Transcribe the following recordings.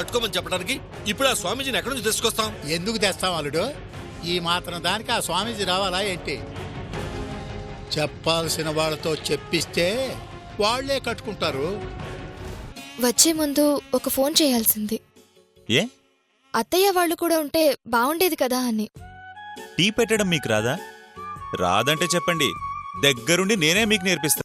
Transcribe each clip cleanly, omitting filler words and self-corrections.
కట్టుకోమని చెప్పడానికి ఇప్పుడు ఆ స్వామీజీని ఎక్కడి నుంచి తీసుకొస్తాం? ఎందుకు తెస్తాం అల్లుడు? ఈ మాత్రం దానికి ఆ స్వామీజీ రావాలా ఏంటి? చెప్పాల్సిన వాళ్ళతో చెప్పిస్తే వాళ్లే కట్టుకుంటారు. వచ్చే ముందు ఒక ఫోన్ చేయాల్సింది. ఏ? అత్తయ్య వాళ్ళు కూడా ఉంటే బాగుండేది కదా అని. టీ పెట్టడం మీకు రాదా? రాదంటే చెప్పండి, దగ్గరుండి నేనే మీకు నేర్పిస్తా.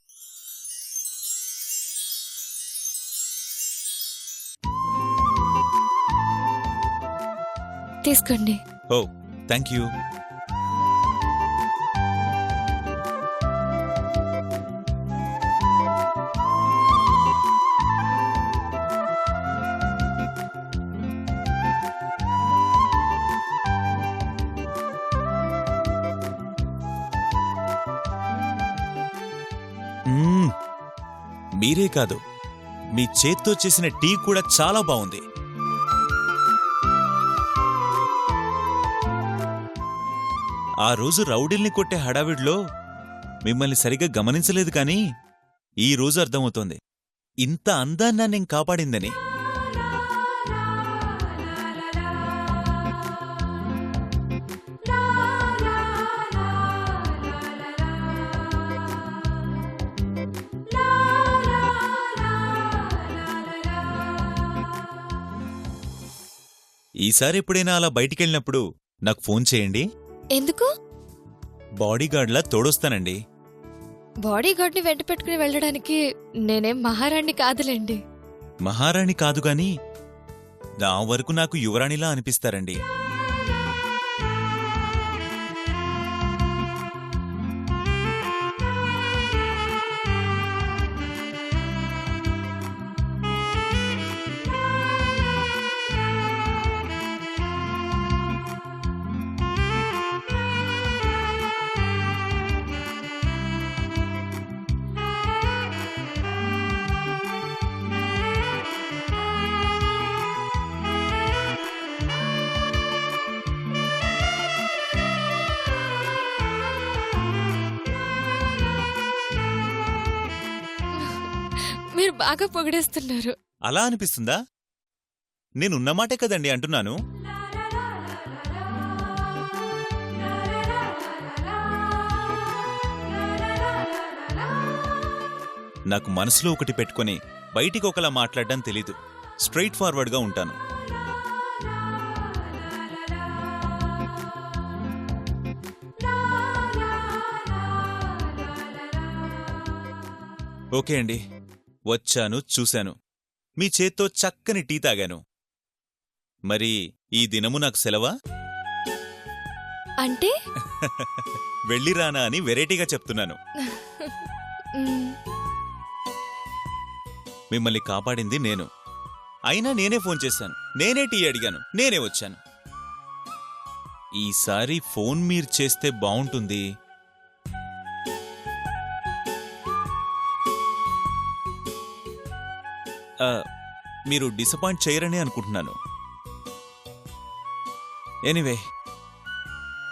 తీసుకోండి. ఓ థ్యాంక్ యూ. మీరే కాదు, మీ చేత్తో చేసిన టీ కూడా చాలా బాగుంది. ఆ రోజు రౌడీల్ని కొట్టే హడావిడిలో మిమ్మల్ని సరిగ్గా గమనించలేదు, కానీ ఈ రోజు అర్థమవుతోంది ఇంత అందాన్ని నేను కాపాడిందని. ఈసారి ఎప్పుడైనా అలా బయటికెళ్ళినప్పుడు నాకు ఫోన్ చేయండి. ఎందుకు? బాడీగార్డ్లా తోడొస్తానండి. బాడీగార్డ్ని వెంట పెట్టుకుని వెళ్ళడానికి నేనేం మహారాణి కాదులేండి. మహారాణి కాదుగాని నా వరకు నాకు యువరాణిలా అనిపిస్తారండి. మీరు బాగా పొగిడేస్తున్నారు. అలా అనిపిస్తుందా? నేనున్నమాటే కదండి అంటున్నాను. నాకు మనసులో ఒకటి పెట్టుకుని బయటికి ఒకలా మాట్లాడడం తెలీదు. స్ట్రైట్ ఫార్వర్డ్గా ఉంటాను. ఓకే అండి, వచ్చాను, చూశాను. మీ చేత్తో చక్కని టీ తాగాను. మరి ఈ దినము నాకు సెలవా? అంటే వెళ్ళిరానా అని వెరైటీగా చెప్తున్నాను. మిమ్మల్ని కాపాడింది నేను. అయినా నేనే ఫోన్ చేశాను, నేనే టీ అడిగాను, నేనే వచ్చాను. ఈసారి ఫోన్ మీరు చేస్తే బావుంటుంది. మీరు డిసప్పాయింట్ చేయరని అనుకుంటున్నాను. Anyway,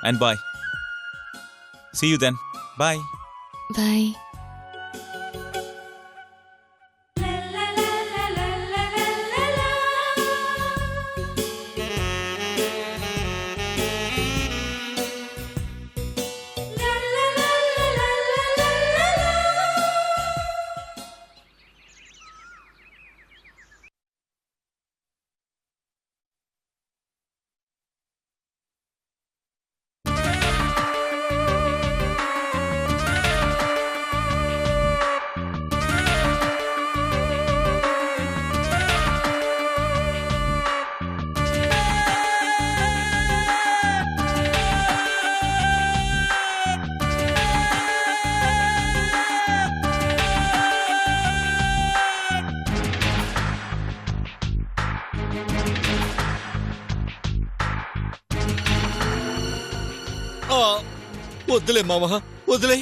and bye. See you then. Bye bye. వద్దులే మామ, వదిలే.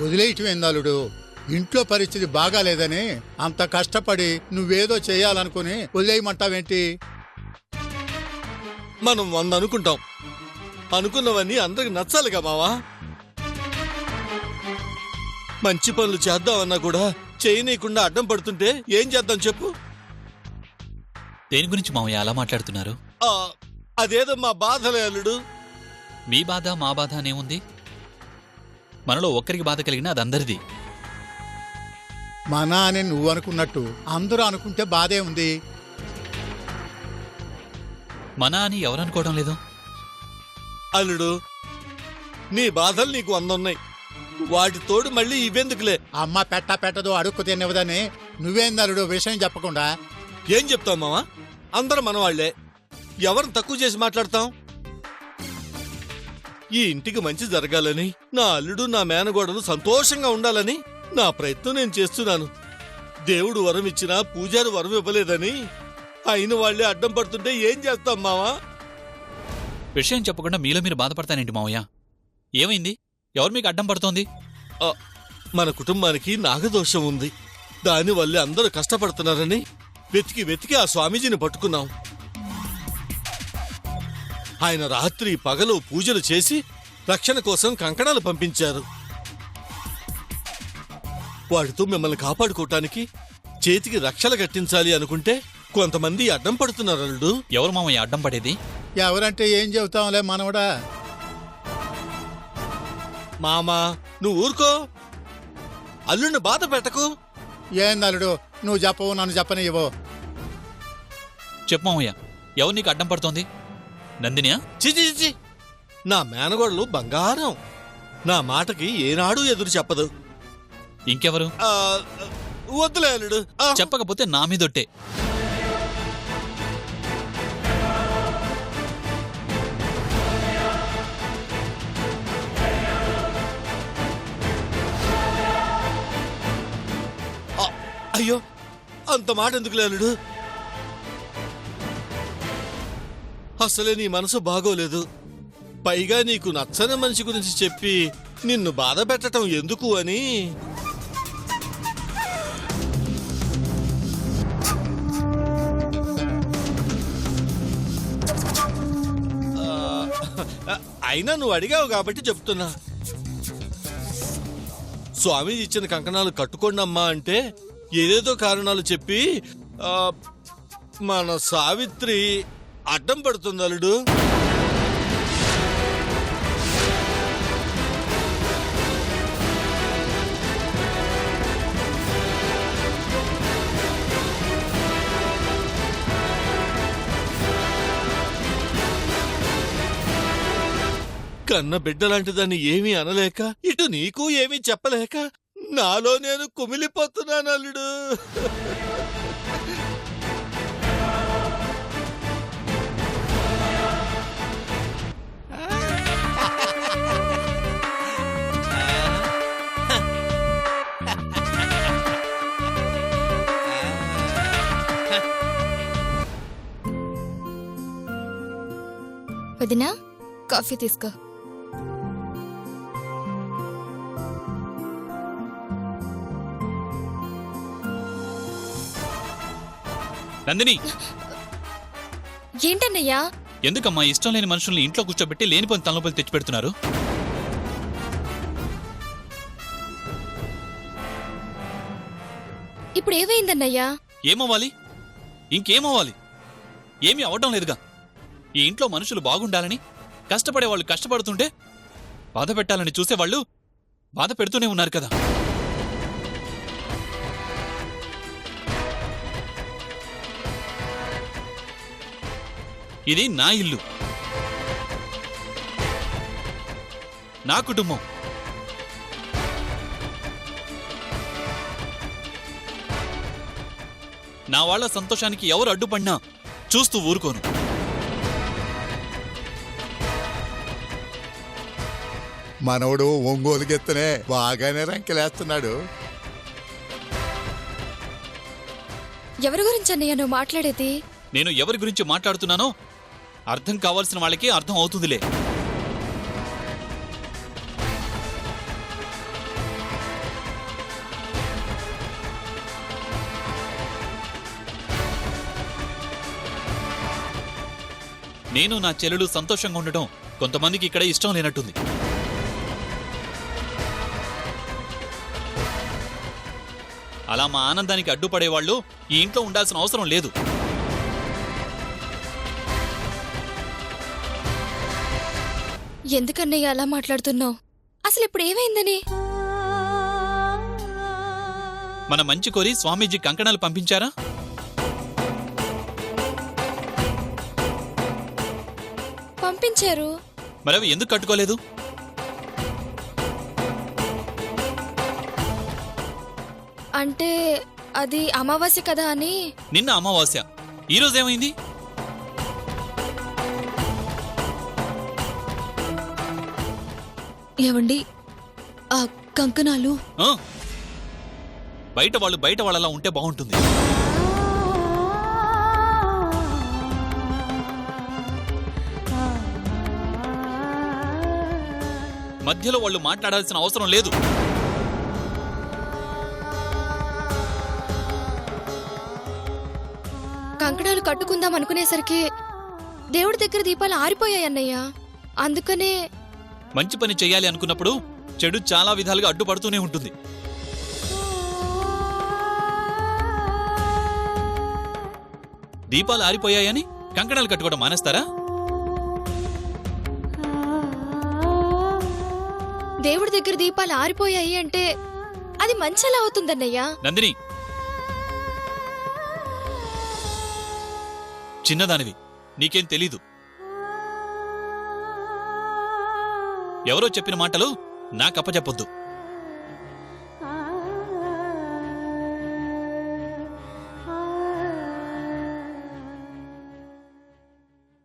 వదిలేయటం ఏందాలుడు? ఇంట్లో పరిస్థితి బాగాలేదని అంత కష్టపడి నువ్వేదో చెయ్యాలనుకుని వదిలేయమంటావేంటి? మనం 100 అనుకుంటాం, అనుకున్నవన్నీ అందరికి నచ్చాలిగా మావా. మంచి పనులు చేద్దామన్నా కూడా చేయనీయకుండా అడ్డం పడుతుంటే ఏం చేద్దాం చెప్పు? దేని గురించి మావయ్య అలా మాట్లాడుతున్నారు? ఆ, అదేదో మా బాధలే అల్లుడు. మీ బాధ మా బాధ అనేముంది? మనలో ఒక్కరికి బాధ కలిగినా అది అందరిది. మన అని నువ్వు అనుకున్నట్టు అందరూ అనుకుంటే బాధే ఉంది. మన అని ఎవరు అనుకోవడం లేదు. అల్లుడు, నీ బాధలు నీకు 100 ఉన్నాయి. వాటి తోడు మళ్ళీ ఇవెందుకులే? అమ్మ పెట్టదో అడుక్కు తిన్నవదని నువ్వేందరుడు విషయం చెప్పకుండా? ఏం చెప్తాం మావా? అందరం మనవాళ్లే. ఎవరిని తక్కువ చేసి మాట్లాడతాం? ఈ ఇంటికి మంచి జరగాలని, నా అల్లుడు నా మేనగోడలు సంతోషంగా ఉండాలని నా ప్రయత్నం నేను చేస్తున్నాను. దేవుడు వరం ఇచ్చినా పూజారి వరం ఇవ్వలేదని అయిన వాళ్లే అడ్డం పడుతుంటే ఏం చేస్తాం మావా? విషయం చెప్పకుండా మీలో మీరు బాధపడతానేంటి మావయ్య? ఏమైంది? ఎవరు మీకు అడ్డం పడుతోంది? మన కుటుంబానికి నాగదోషం ఉంది. దానివల్లే అందరూ కష్టపడుతున్నారని వెతికి ఆ స్వామీజీని పట్టుకున్నాం. ఆయన రాత్రి పగలు పూజలు చేసి రక్షణ కోసం కంకణాలు పంపించారు. వాటితో మిమ్మల్ని కాపాడుకోవటానికి చేతికి రక్షలు కట్టించాలి అనుకుంటే కొంతమంది అడ్డం పడుతున్నారు అల్లుడు. ఎవరు మావయ్య అడ్డం పడేది? ఎవరంటే ఏం చెబుతాంలే మనవడా. మామా, నువ్వు ఊరుకో. అల్లుడిని బాధ పెట్టకు. ఏందలుడు, నువ్వు చెప్పవు, నన్ను చెప్పనివ్వో. చెప్పు మావయ్య, ఎవరు నీకు అడ్డం పడుతోంది? నందినియా? చిచి, నా మేనగోడలు బంగారం. నా మాటకి ఏనాడు ఎదురు చెప్పదు. ఇంకెవరు? వద్దులే అల్లుడు. చెప్పకపోతే నా మీదొట్టే. అయ్యో, అంత మాట ఎందుకులే అల్లుడు? అసలే నీ మనసు బాగోలేదు. పైగా నీకు నచ్చని మనిషి గురించి చెప్పి నిన్ను బాధ పెట్టడం ఎందుకు అని. అయినా నువ్వు అడిగావు కాబట్టి చెప్తున్నా. స్వామీజీ ఇచ్చిన కంకణాలు కట్టుకోండి అమ్మా అంటే ఏదేదో కారణాలు చెప్పి మన సావిత్రి అడ్డం పడుతుంది అల్లుడు. కన్న బిడ్డలాంటి దాన్ని ఏమీ అనలేక, ఇటు నీకు ఏమీ చెప్పలేక నాలో నేను కుమిలిపోతున్నాను అల్లుడు. వదినా, కాఫీ తీసుకో. నందిని, ఏంటన్నయ్యా? ఎందుకమ్మా ఇష్టం లేని మనుషుల్ని ఇంట్లో కూర్చోబెట్టి లేనిపోని తలనొప్పులు తెచ్చిపెడుతున్నారు? ఇప్పుడు ఏమైందన్నయ్యా? ఏమవ్వాలి? ఇంకేమవ్వాలి? ఏమీ అవడం లేదుగా. ఈ ఇంట్లో మనుషులు బాగుండాలని కష్టపడేవాళ్ళు కష్టపడుతుంటే బాధ పెట్టాలని చూసేవాళ్ళు బాధ పెడుతూనే ఉన్నారు కదా. ఇది నా ఇల్లు, నా కుటుంబం. నా వాళ్ళ సంతోషానికి ఎవరు అడ్డుపడినా చూస్తూ ఊరుకోను. మనవడు ఒంగోలు గెత్తనే బాగానే రంకెలేస్తున్నాడు. ఎవరి గురించి అన్నయ్య నువ్వు మాట్లాడేది? నేను ఎవరి గురించి మాట్లాడుతున్నానో అర్థం కావాల్సిన వాళ్ళకి అర్థం అవుతుందిలే. నేను నా చెల్లెలు సంతోషంగా ఉండటం కొంతమందికి ఇక్కడ ఇష్టం లేనట్టుంది. అలా మా ఆనందానికి అడ్డుపడేవాళ్ళు ఈ ఇంట్లో ఉండాల్సిన అవసరం లేదు. ఎందుకన్నయ్య అలా మాట్లాడుతున్నావు? అసలు ఇప్పుడు ఏమైందని? మన మంచి కోరి స్వామీజీ కంకణాలు పంపించారా? పంపించారు. మరవి ఎందుకు కట్టుకోలేదు? అంటే అది అమావాస్య కదా అని. నిన్న అమావాస్య, ఈరోజేమైంది? ఏవండి ఆ కంకణాలు ఆ? బయట వాళ్ళలా ఉంటే బాగుంటుంది. మధ్యలో వాళ్ళు మాట్లాడాల్సిన అవసరం లేదు. కంకణాలు కట్టుకుందాం అనుకునేసరికి దేవుడి దగ్గర దీపాలు ఆరిపోయాయి అన్నయ్య. అందుకనే. మంచి పని చెయ్యాలి అనుకున్నప్పుడు చెడు చాలా విధాలుగా అడ్డుపడుతూనే ఉంటుంది. దీపాలు ఆరిపోయాయని కంకణాలు కట్టుకోవడం మానేస్తారా? దేవుడి దగ్గర దీపాలు ఆరిపోయాయి అంటే అది మంచెలా అవుతుందన్నయ్యా. నందిని, చిన్నదానివి, నీకేం తెలీదు. ఎవరో చెప్పిన మాటలు నాకప్పచెప్పొద్దు.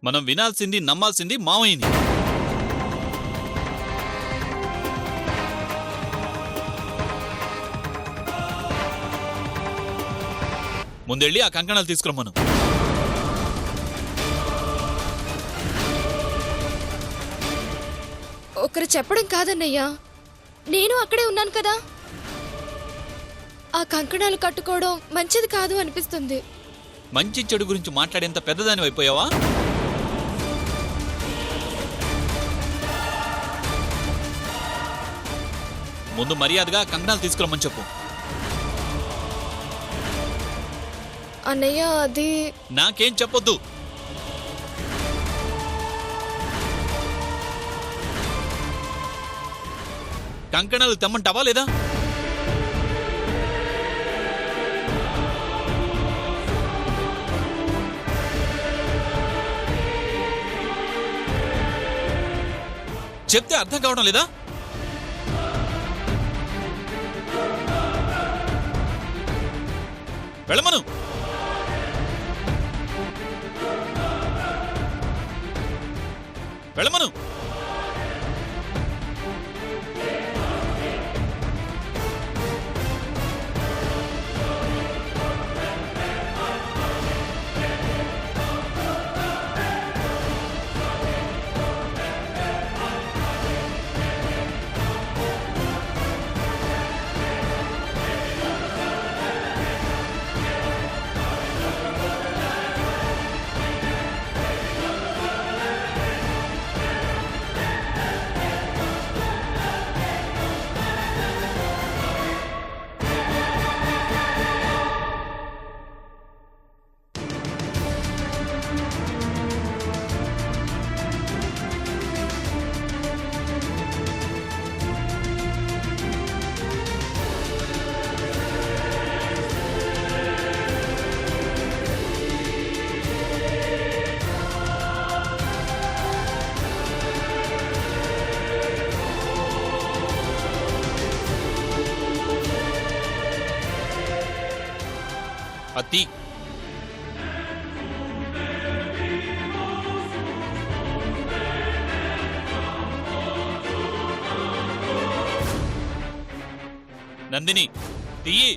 మనం వినాల్సింది నమ్మాల్సింది మావయ్యని. ముందెళ్ళి ఆ కంకణాలు తీసుకురమ్మను. ఒకరు చెప్పడం కాదన్నయ్యా, నేను అక్కడే ఉన్నాను కదా. ఆ కంకణాలు కట్టుకోవడం మంచిది కాదు అనిపిస్తుంది. మంచి చెడు గురించి మాట్లాడేంత పెద్దదాని అయిపోయావా? ముందు మర్యాదగా కంకణాలు తీసుకురమ్మని చెప్పు. అన్నయ్య అది. నాకేం చెప్పొద్దు. కంకణాలు తెమ్మంటావా లేదా? చెప్తే అర్థం కావడం లేదా? వెళ్ళమను. వెళ్ళమను. అత్తి, నందిని తీయి.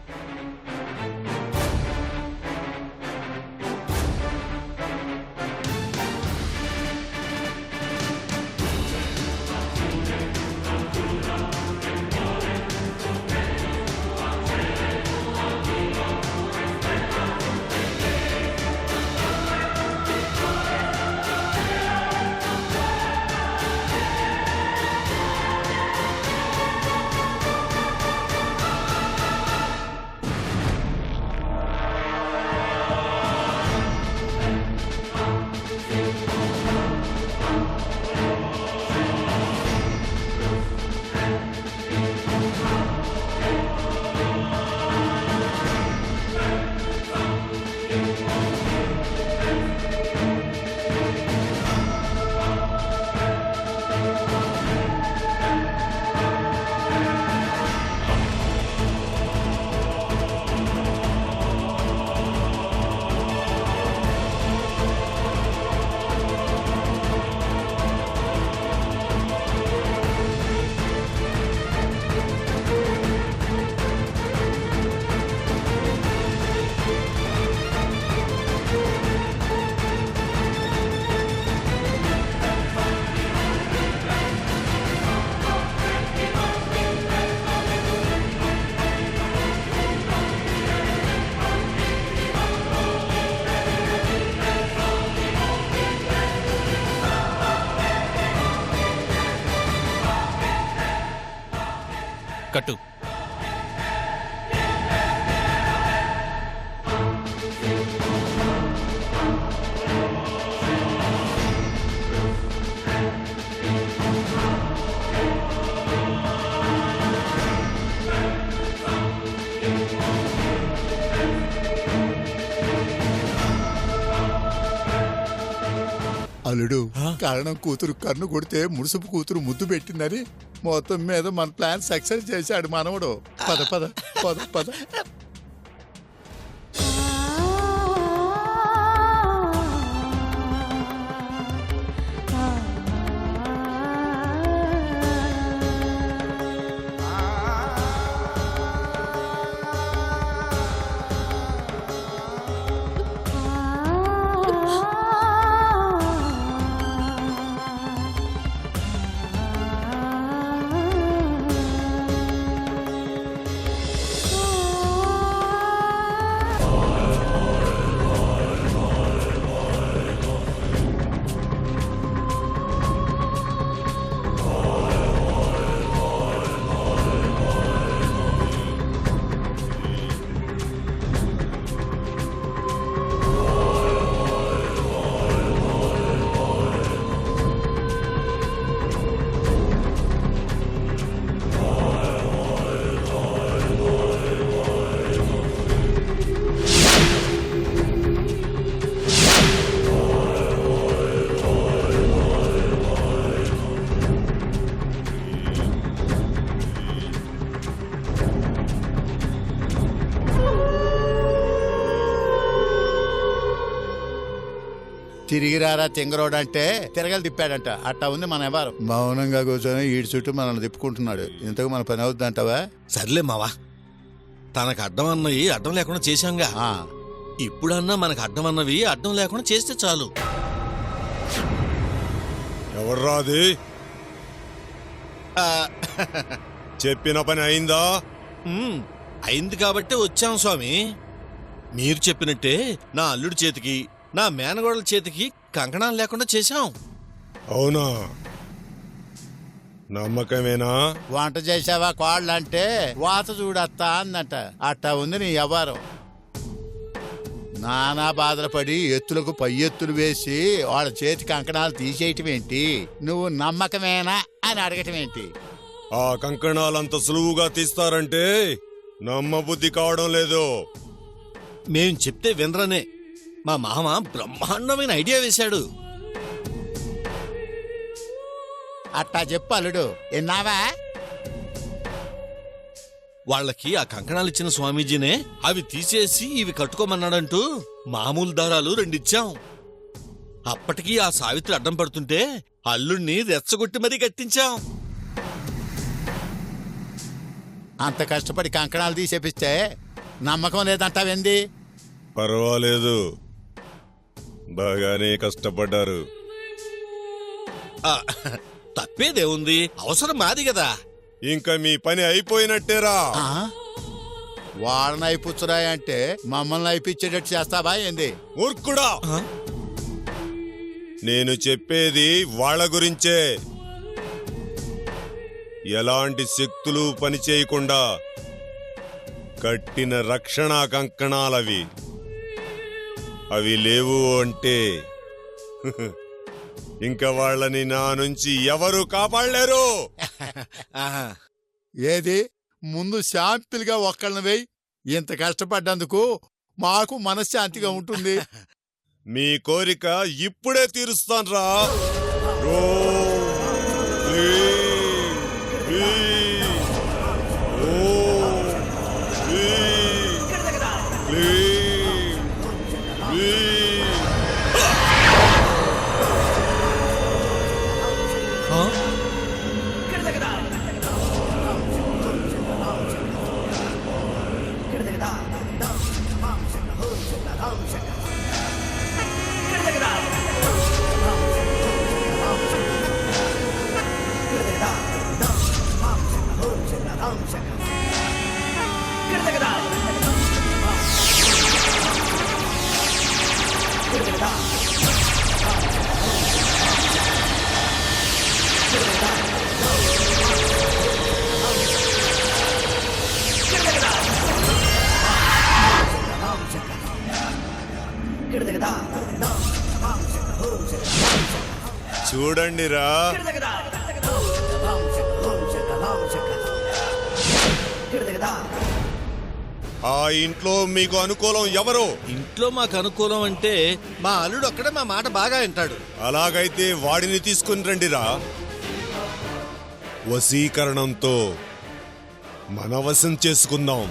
కట్టు. అల్లుడు కారణం కూతురు కన్ను కొడితే ముడుసుపు కూతురు ముద్దు పెట్టిందని మొత్తం మీద మన ప్లాన్ సక్సెస్ చేశాడు మనవడు. పద పద పద పద. తిరిగిరారా తింగరోడు అంటే తిరగలు తిప్పాడంట. అట్టా ఉంది మన ఎవరు. మౌనంగా కూర్చొని ఈడి చుట్టూ మనల్ని తిప్పుకుంటున్నాడు. ఇంతకు మన పని అవుద్దంటావా? సర్లే మావా, తనకు అడ్డం అన్నవి అడ్డం లేకుండా చేశాంగా. ఇప్పుడన్నా మనకు అడ్డం అన్నవి అడ్డం లేకుండా చేస్తే చాలు. ఎవర్రాది? చెప్పిన పని అయిందా? అయింది కాబట్టే వచ్చాం స్వామి. మీరు చెప్పినట్టే నా అల్లుడి చేతికి నా మేనగోడల చేతికి కంకణాలు లేకుండా చేశాం. అవునా? నమ్మకమేనా? వంట చేసావా కోళ్ళంటే వాత చూడత్తా అందంట. అట్టా ఉంది నీ వ్యవహారం. నానా బాధలు పడి ఎత్తులకు పై ఎత్తులు వేసి వాళ్ళ చేతి కంకణాలు తీసేయటం ఏంటి? నువ్వు నమ్మకమేనా అని అడగటం ఏంటి? ఆ కంకణాలంత సులువుగా తీస్తారంటే నమ్మబుద్ధి కావడం లేదు. మేం చెప్తే వినరనే మా మామ బ్రహ్మాండమైన ఐడియా వేశాడు. అట్టా చెప్పు అల్లుడు, విన్నావా? వాళ్ళకి ఆ కంకణాలు ఇచ్చిన స్వామీజీనే అవి తీసేసి ఇవి కట్టుకోమన్నాడంటూ మామూలు దారాలు రెండిచ్చాం. అప్పటికీ ఆ సావిత్రి అడ్డం పడుతుంటే అల్లుణ్ణి రెచ్చగొట్టి మరీ కట్టించాం. అంత కష్టపడి కంకణాలు తీసేపిస్తే నమ్మకం లేదంటావేంది? పర్వాలేదు, బాగానే కష్టపడ్డారు. తప్పేదేముంది, అవసరం మాది కదా. ఇంకా మీ పని అయిపోయినట్టేరా. వాళ్ళని అయిపుచ్చురాయంటే మమ్మల్ని అయిపిచ్చేటట్టు చేస్తావా ఏంది? మూర్ఖుడా, నేను చెప్పేది వాళ్ళ గురించే. ఎలాంటి శక్తులు పని చేయకుండా కట్టిన రక్షణ కంకణాలవి. అవి లేవు అంటే ఇంకా వాళ్ళని నా నుంచి ఎవరు కాపాడలేరు. ఏది ముందు శాంపిల్ గా ఒక్కళ్ళని వేయి. ఇంత కష్టపడ్డందుకు మాకు మనశ్శాంతిగా ఉంటుంది. మీ కోరిక ఇప్పుడే తీరుస్తాన్రా. చూడండిరా, ఆ ఇంట్లో మీకు అనుకూలం ఎవరు? ఇంట్లో మాకు అనుకూలం అంటే మా అల్లుడు ఒక్కడే మా మాట బాగా వింటాడు. అలాగైతే వాడిని తీసుకుని రండిరా. వశీకరణంతో మన వశం చేసుకుందాం.